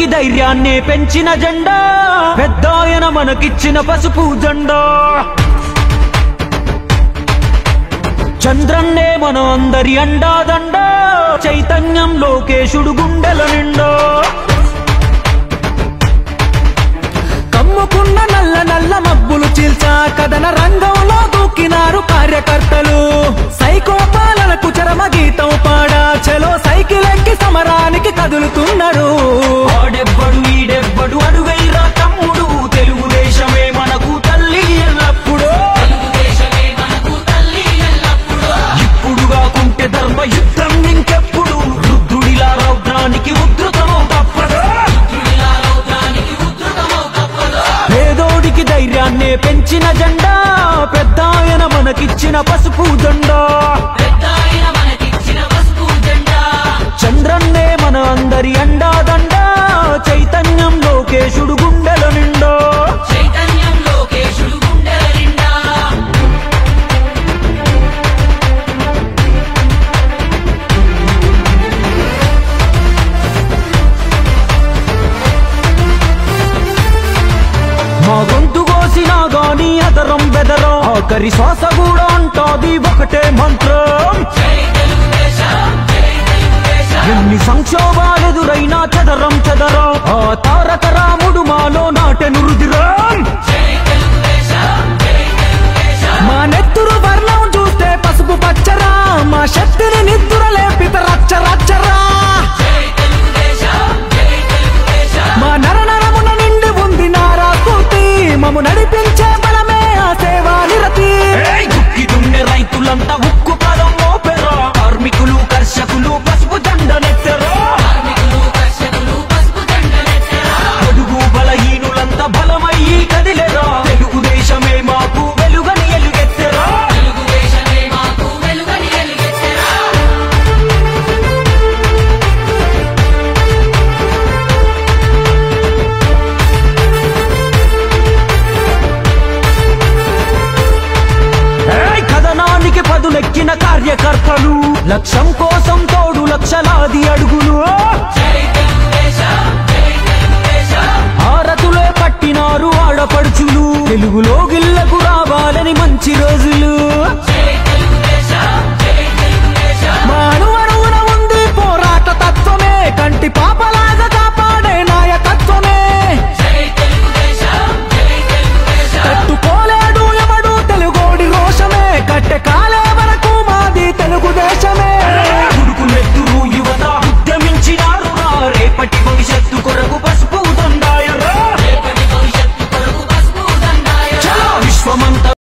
పేదోడికి ధైర్యాన్నే పెంచిన జెండా పెద్దాయన మనకిచ్చిన పసుపు జెండా చంద్రన్నే మన అందరి అండాదండ చైతన్యం లోకేశుడు గుండెల నిండా కమ్ముకున్న నల్ల నల్ల మబ్బులు చీల్చా కథన రంగంలో దూకినారు కార్యకర్తలు సైకో పాలనకు చరమ గీతం పాడా చలో సైకిల్ ఎక్కి సమరానికి కదులుతున్నారు ఆడెవ్వడు ఈడెవ్వడు అడుగైరా తమ్ముడు తెలుగుదేశమే మనకు తల్లి ఎల్లప్పుడూ ఇప్పుడు కాకుంటే ధర్మ యుద్ధం ఇంకెప్పుడు రుద్రుడిలా రౌద్రానికి ఉద్ధృతమో తప్పదు పేదోడికి ధైర్యాన్నే పెంచిన జెండా పెద్దాయన మనకిచ్చిన పసుపు జెండా చంద్రన్నే మన అందరి అండాదండ చైతన్యం లోకేశుడు గుండెల నిండా మా గొంతు కోసినా గాని అదరం బెదరం ఆఖరి శ్వాస కూడా అంటాది ఒకటే మంత్రం ఎన్ని సంక్షోభాలెదురైనా చదరం చదరం ఆ తారక రాముడు మాలో నాటెను రుదిరం మా నెత్తురు వర్ణం చూస్తే పసుపు పచ్చరా మా శక్తిని నిద్దుర లేపిత రచ్చ రచ్చరా మా నరనరమున నిండి ఉంది నారా కూతి మము నడిపించే బలమే ఆ సేవా నిరతి దుక్కి రైతులంతా ఉక్కు పదం మోపెరా కార్మికులు కర్షకులు పసుపు దండనెత్తరా అడుగు బలహీనులంతా బలమయ్యి కదిలేరా తెలుగుదేశమే మాకు వెలుగని ఎలుగెత్తరా కథనానికి పదులెక్కిన కార్యకర్తలు లక్ష్యం కోసం తోడు లక్షలాది అడుగులు హారతులే పట్టినారు ఆడపడుచులు తెలుగులో గిల్లకు రావాలని మంచి రోజులు మా అణువణువున ఉంది పోరాట తత్వమే కంటి పాపలాగా కాపాడే నాయకత్వమే తట్టుకోలేడు ఎవడు తెలుగోడి రోషమే కట్టె కాలే వరకు మాది తెలుగుదేశమే ఉడుకులెత్తురు యువత ఉద్యమించినారు రేపటి భవిష్యత్తు కొరకు పసుపు